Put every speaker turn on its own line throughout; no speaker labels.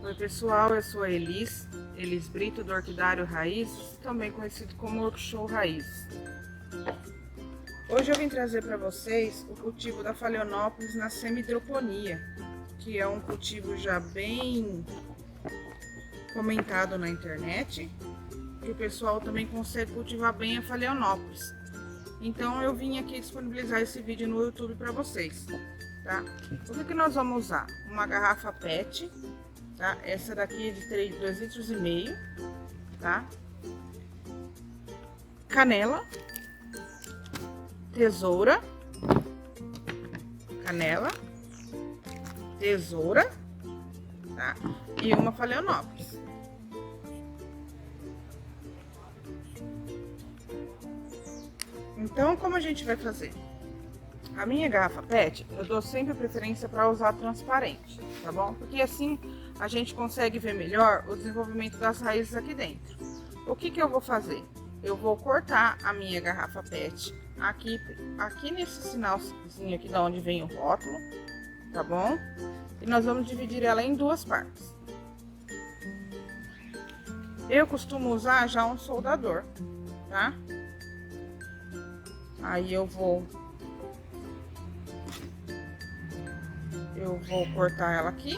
Oi pessoal, eu sou a Elis Brito do Orquidário Raízes, também conhecido como Workshow Raízes. Hoje eu vim trazer para vocês o cultivo da Phalaenopsis na semi-hidroponia, que é um cultivo já bem comentado na internet, que o pessoal também consegue cultivar bem a Phalaenopsis. Então eu vim aqui disponibilizar esse vídeo no YouTube para vocês, tá? O que nós vamos usar? Uma garrafa PET, tá? Essa daqui é de 2,5 litros, tá? Canela, tesoura, canela, tesoura, tá? E uma Phalaenopsis. Então, como a gente vai fazer? A minha garrafa PET, eu dou sempre preferência para usar transparente, tá bom? Porque assim a gente consegue ver melhor o desenvolvimento das raízes aqui dentro. O que eu vou fazer? Eu vou cortar a minha garrafa PET aqui nesse sinalzinho aqui da onde vem o rótulo, tá bom? E nós vamos dividir ela em duas partes. Eu costumo usar já um soldador, tá? Aí eu vou cortar ela aqui.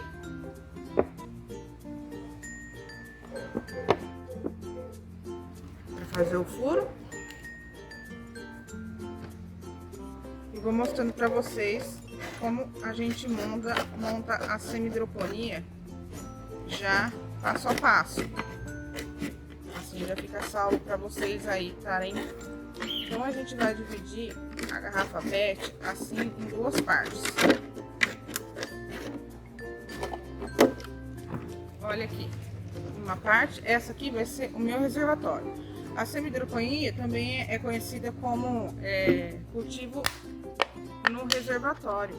Para fazer o furo. E vou mostrando para vocês como a gente monta a semi-hidroponia já passo a passo. Assim já fica salvo para vocês aí estarem. Então a gente vai dividir a garrafa PET assim em duas partes. Olha aqui, uma parte, essa aqui vai ser o meu reservatório. A semi-hidroponia também é conhecida como cultivo no reservatório,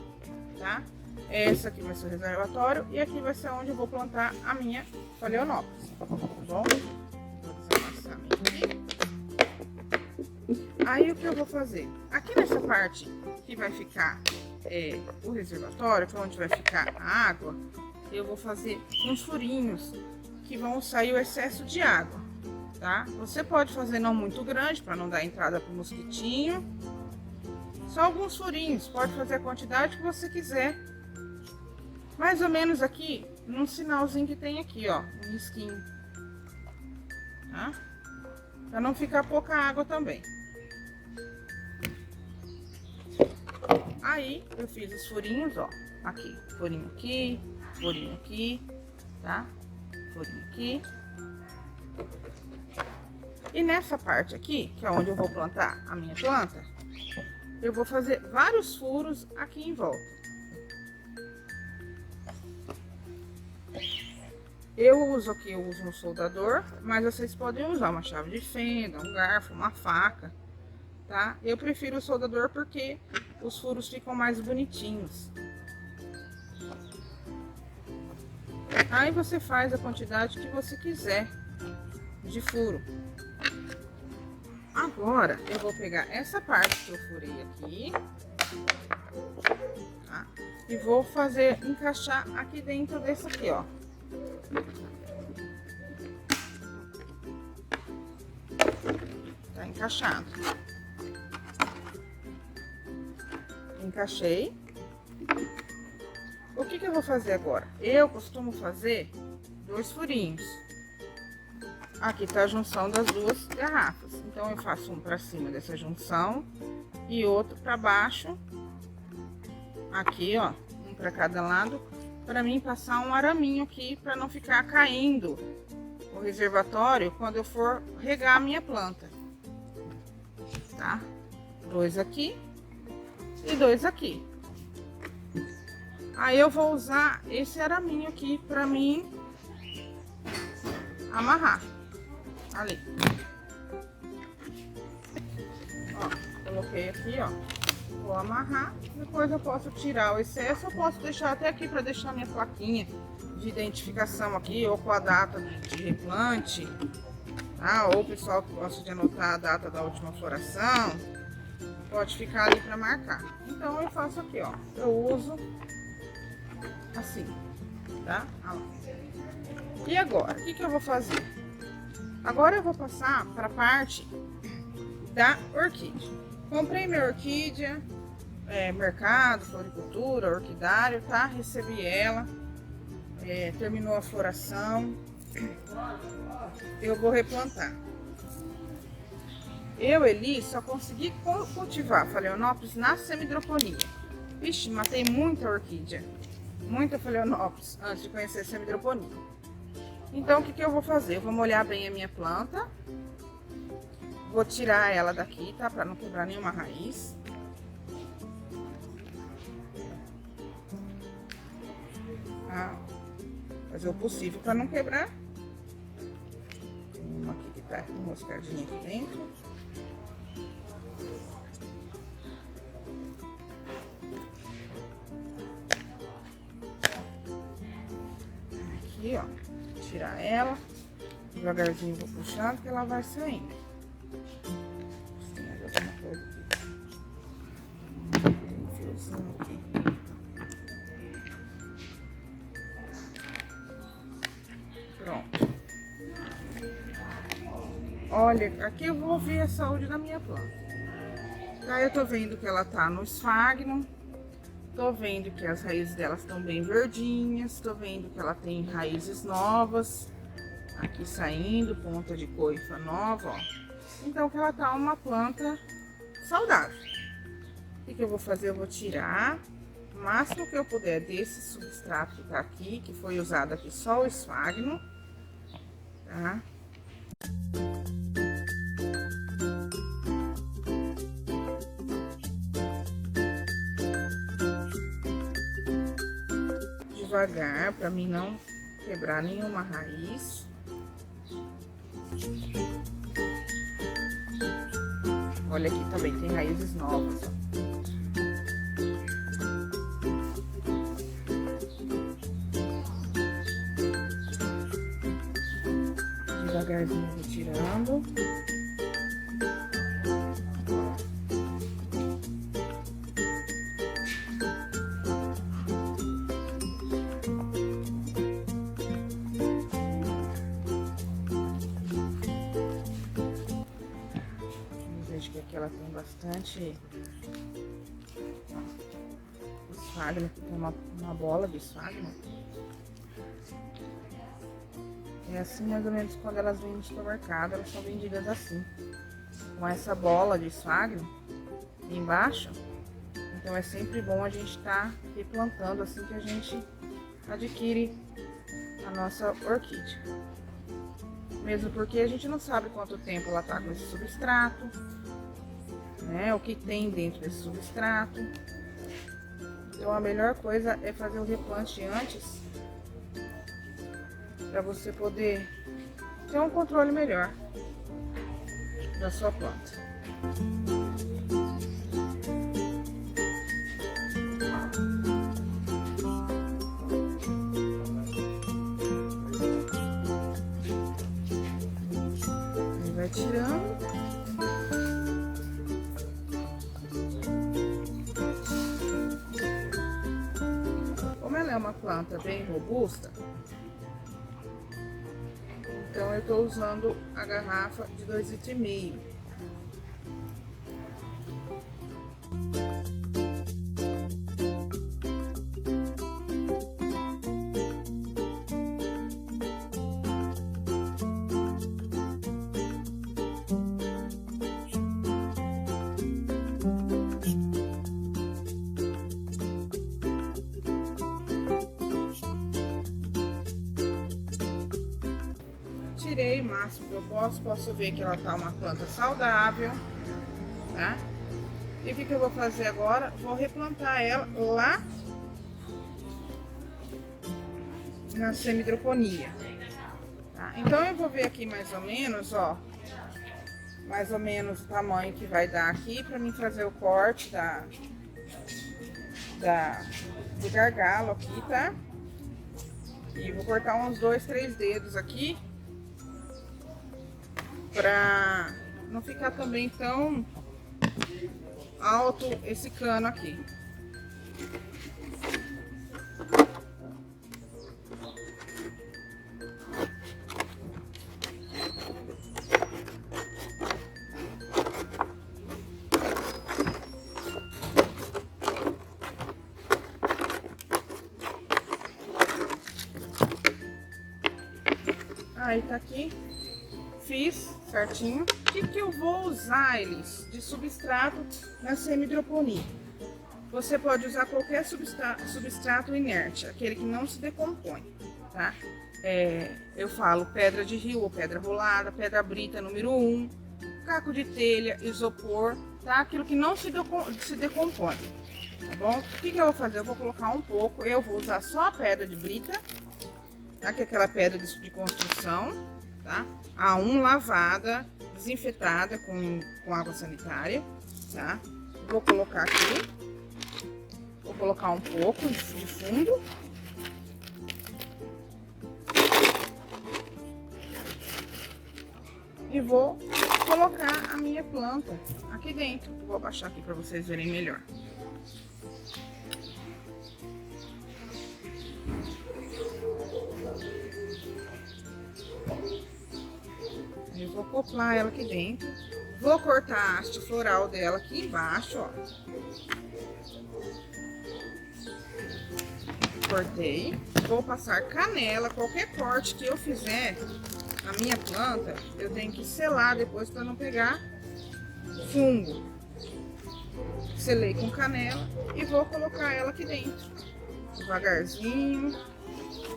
tá? Essa aqui vai ser o reservatório e aqui vai ser onde eu vou plantar a minha Phalaenopsis, tá bom? Vou desamassar aqui. Aí o que eu vou fazer? Aqui nessa parte que vai ficar o reservatório, que é onde vai ficar a água, eu vou fazer uns furinhos que vão sair o excesso de água, tá? Você pode fazer não muito grande para não dar entrada para o mosquitinho. Só alguns furinhos, pode fazer a quantidade que você quiser. Mais ou menos aqui, num sinalzinho que tem aqui, ó, um risquinho, tá? Para não ficar pouca água também. Aí eu fiz os furinhos, ó, aqui, furinho aqui, tá? Furinho aqui. E nessa parte aqui, que é onde eu vou plantar a minha planta, eu vou fazer vários furos aqui em volta. Eu uso um soldador, mas vocês podem usar uma chave de fenda, um garfo, uma faca, tá? Eu prefiro o soldador porque os furos ficam mais bonitinhos. Aí você faz a quantidade que você quiser de furo. Agora eu vou pegar essa parte que eu furei aqui, tá? E vou encaixar aqui dentro desse aqui, ó. Tá encaixado. Encaixei. O que eu vou fazer agora? Eu costumo fazer 2 furinhos. Aqui tá a junção das duas garrafas. Então eu faço um para cima dessa junção e outro para baixo. Aqui, ó, um para cada lado, para mim passar um araminho aqui para não ficar caindo o reservatório quando eu for regar a minha planta. Tá? 2 aqui e 2 aqui. Aí eu vou usar esse araminho aqui para mim amarrar ali. Ó, coloquei aqui, ó. Vou amarrar. Depois eu posso tirar o excesso. Eu posso deixar até aqui para deixar minha plaquinha de identificação aqui, ou com a data de replante, tá? Ou o pessoal que gosta de anotar a data da última floração, pode ficar ali para marcar. Então eu faço aqui, ó. Eu uso assim. tá? E agora, o que eu vou fazer? Agora eu vou passar para a parte da orquídea. Comprei minha orquídea, mercado, floricultura, orquidário, tá? Recebi ela, terminou a floração. Eu vou replantar. Eli, só consegui cultivar Phalaenopsis na semidroponia. Vixe, matei muita orquídea, muita Phalaenopsis antes de conhecer a semidroponia. Então, o que eu vou fazer? Eu vou molhar bem a minha planta. Vou tirar ela daqui, tá? Pra não quebrar nenhuma raiz. Fazer o possível para não quebrar. Tem uma aqui que tá enroscadinha aqui dentro. Aqui, ó. Tirar ela. Devagarzinho vou puxando que ela vai saindo. Tem um fiozinho aqui. Pronto. Olha, aqui eu vou ver a saúde da minha planta. Tá, eu tô vendo que ela tá no esfagno. Tô vendo que as raízes dela estão bem verdinhas. Tô vendo que ela tem raízes novas. Aqui saindo, ponta de coifa nova, ó. Então que ela tá uma planta saudável. O que eu vou fazer? Eu vou tirar o máximo que eu puder desse substrato que tá aqui, que foi usado aqui só o esfagno, tá? Devagar, para mim não quebrar nenhuma raiz. Olha aqui também tem raízes novas, ó. Devagarzinho vou tirando. Vejo que aqui ela tem bastante esfagno, aqui tem uma bola de esfagno. É assim mais ou menos quando elas vêm no supermercado, elas são vendidas assim, com essa bola de esfagno embaixo. Então é sempre bom a gente estar replantando assim que a gente adquire a nossa orquídea. Mesmo porque a gente não sabe quanto tempo ela tá com esse substrato, né? O que tem dentro desse substrato. Então a melhor coisa é fazer o replante antes, para você poder ter um controle melhor da sua planta. Aí vai tirando. Como ela é uma planta bem robusta, então eu estou usando a garrafa de 2,5 litros. Tirei o máximo que eu posso ver que ela tá uma planta saudável, tá? E o que eu vou fazer agora? Vou replantar ela lá na semidroponia, tá? Então eu vou ver aqui mais ou menos, ó, mais ou menos o tamanho que vai dar aqui para mim fazer o corte do gargalo aqui, tá? E vou cortar uns 2, 3 dedos aqui, pra não ficar também tão alto esse cano aqui. Aí tá aqui, fiz certinho. O que eu vou usar eles de substrato na semi-hidroponia? Você pode usar qualquer substrato inerte, aquele que não se decompõe, tá? Eu falo pedra de rio ou pedra rolada, pedra brita número 1, caco de telha, isopor, tá? Aquilo que não se decompõe, tá bom? O que eu vou fazer? Eu vou colocar um pouco, eu vou usar só a pedra de brita, tá? Que é aquela pedra de construção, tá? A1 lavada, desinfetada com água sanitária, tá? Vou colocar aqui. Vou colocar um pouco de fundo. E vou colocar a minha planta aqui dentro. Vou abaixar aqui para vocês verem melhor. Eu vou acoplar ela aqui dentro. Vou cortar a haste floral dela aqui embaixo, ó. Cortei. Vou passar canela. Qualquer corte que eu fizer na minha planta, eu tenho que selar depois para não pegar fungo. Selei com canela e vou colocar ela aqui dentro. Devagarzinho,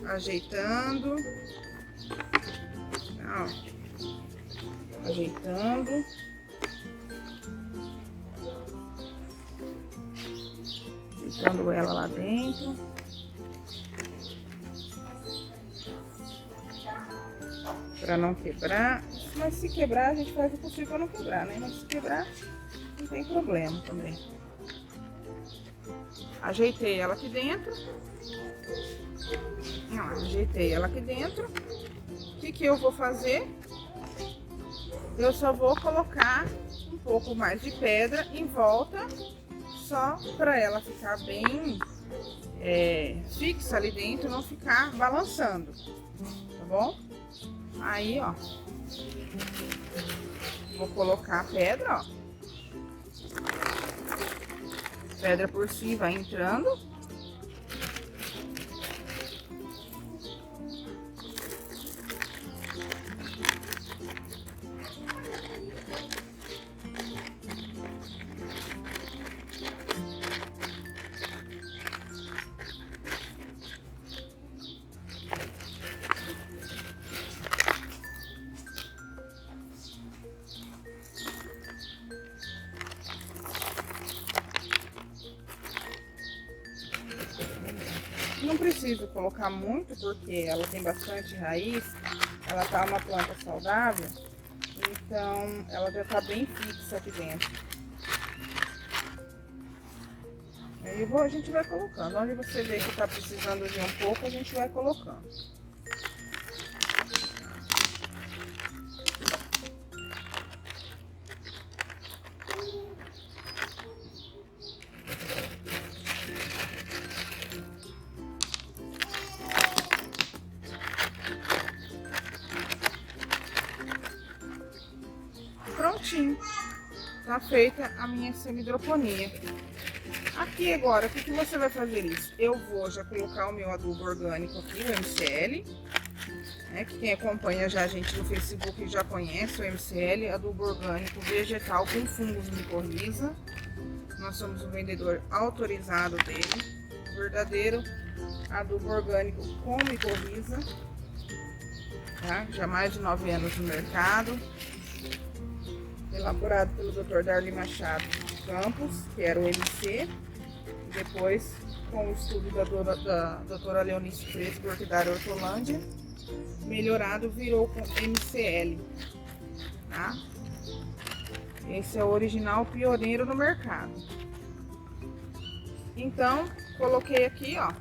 ajeitando. Ó, ajeitando. Ajeitando ela lá dentro. Para não quebrar, mas se quebrar a gente faz o possível para não quebrar, né? Mas se quebrar não tem problema também. Ajeitei ela aqui dentro. Ó, ajeitei ela aqui dentro. O que eu vou fazer? Eu só vou colocar um pouco mais de pedra em volta, só para ela ficar bem fixa ali dentro, não ficar balançando, tá bom? Aí, ó, vou colocar a pedra, ó. Pedra por cima vai entrando. Não preciso colocar muito, porque ela tem bastante raiz, ela tá uma planta saudável, então ela já tá bem fixa aqui dentro. Aí a gente vai colocando, onde você vê que tá precisando de um pouco, a gente vai colocando. Prontinho, tá feita a minha semi-hidroponia. Aqui agora, o que você vai fazer isso? Eu vou já colocar o meu adubo orgânico aqui, o MCL, né? Que quem acompanha já a gente no Facebook já conhece o MCL, adubo orgânico vegetal com fungos micorriza. Nós somos o vendedor autorizado dele, verdadeiro adubo orgânico com micorriza, tá? Já há mais de 9 anos no mercado. Elaborado pelo Dr. Darli Machado Campos, que era o MC, depois com o estudo da doutora Leonice Fresco, Orquidária Hortolândia, melhorado virou com MCL, tá? Esse é o original pioneiro no mercado. Então, coloquei aqui, ó.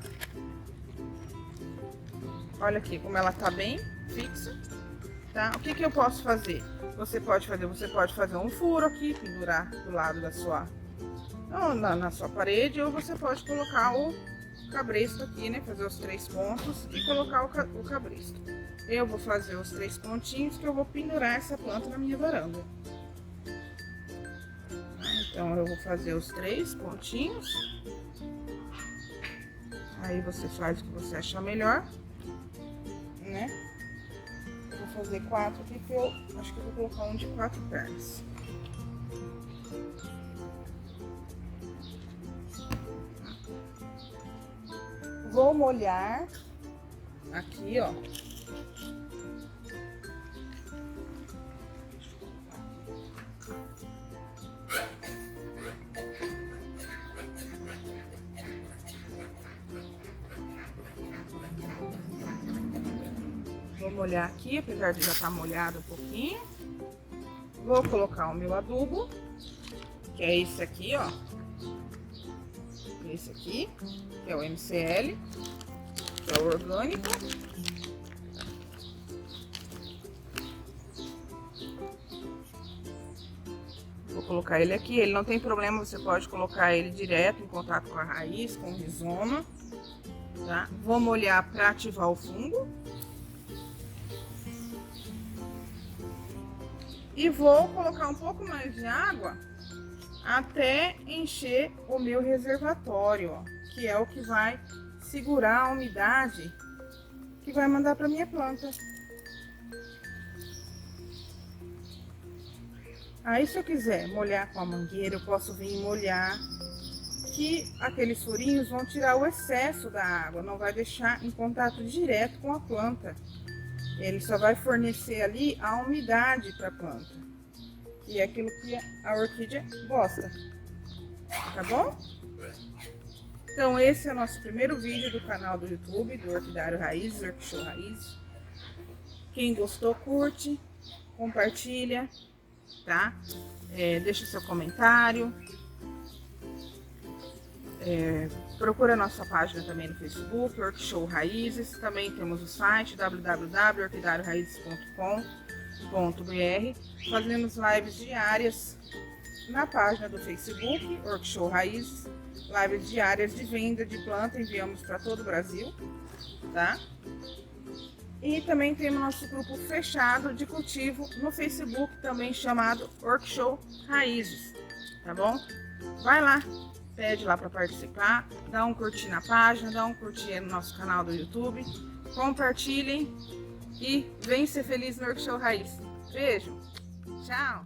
Olha aqui como ela tá bem fixa, tá? O que eu posso fazer? Você pode fazer um furo aqui, pendurar do lado da sua, na sua parede, ou você pode colocar o cabresto aqui, né? Fazer os 3 pontos e colocar o cabresto. Eu vou fazer os 3 pontinhos que eu vou pendurar essa planta na minha varanda. Então eu vou fazer os 3 pontinhos. Aí você faz o que você achar melhor, né? Vou Vou fazer 4 aqui, que eu acho que eu vou colocar um de 4 pernas. Vou molhar aqui, ó. Vou molhar aqui, apesar de já estar molhado um pouquinho. Vou colocar o meu adubo, que é esse aqui, ó. Esse aqui, que é o MCL, que é o orgânico. Vou colocar ele aqui, ele não tem problema, você pode colocar ele direto em contato com a raiz, com o rizoma, tá? Vou molhar para ativar o fungo. E vou colocar um pouco mais de água até encher o meu reservatório, ó, que é o que vai segurar a umidade que vai mandar para minha planta. Aí, se eu quiser molhar com a mangueira, eu posso vir molhar, que aqueles furinhos vão tirar o excesso da água, não vai deixar em contato direto com a planta. Ele só vai fornecer ali a umidade para a planta, que é aquilo que a orquídea gosta, tá bom? Então esse é o nosso primeiro vídeo do canal do YouTube, do Orquidário Raízes, Orkshow Raízes. Quem gostou, curte, compartilha, tá? Deixa seu comentário. Procura a nossa página também no Facebook, Orkshow Raízes. Também temos o site www.orquidarioraizes.com.br. Fazemos lives diárias na página do Facebook, Orkshow Raízes. Lives diárias de venda de planta, enviamos para todo o Brasil, tá? E também temos nosso grupo fechado de cultivo no Facebook, também chamado Orkshow Raízes, tá bom? Vai lá! Pede lá para participar, dá um curtir na página, dá um curtir no nosso canal do YouTube, compartilhem e vem ser feliz no Orkshow Raiz. Beijo, tchau!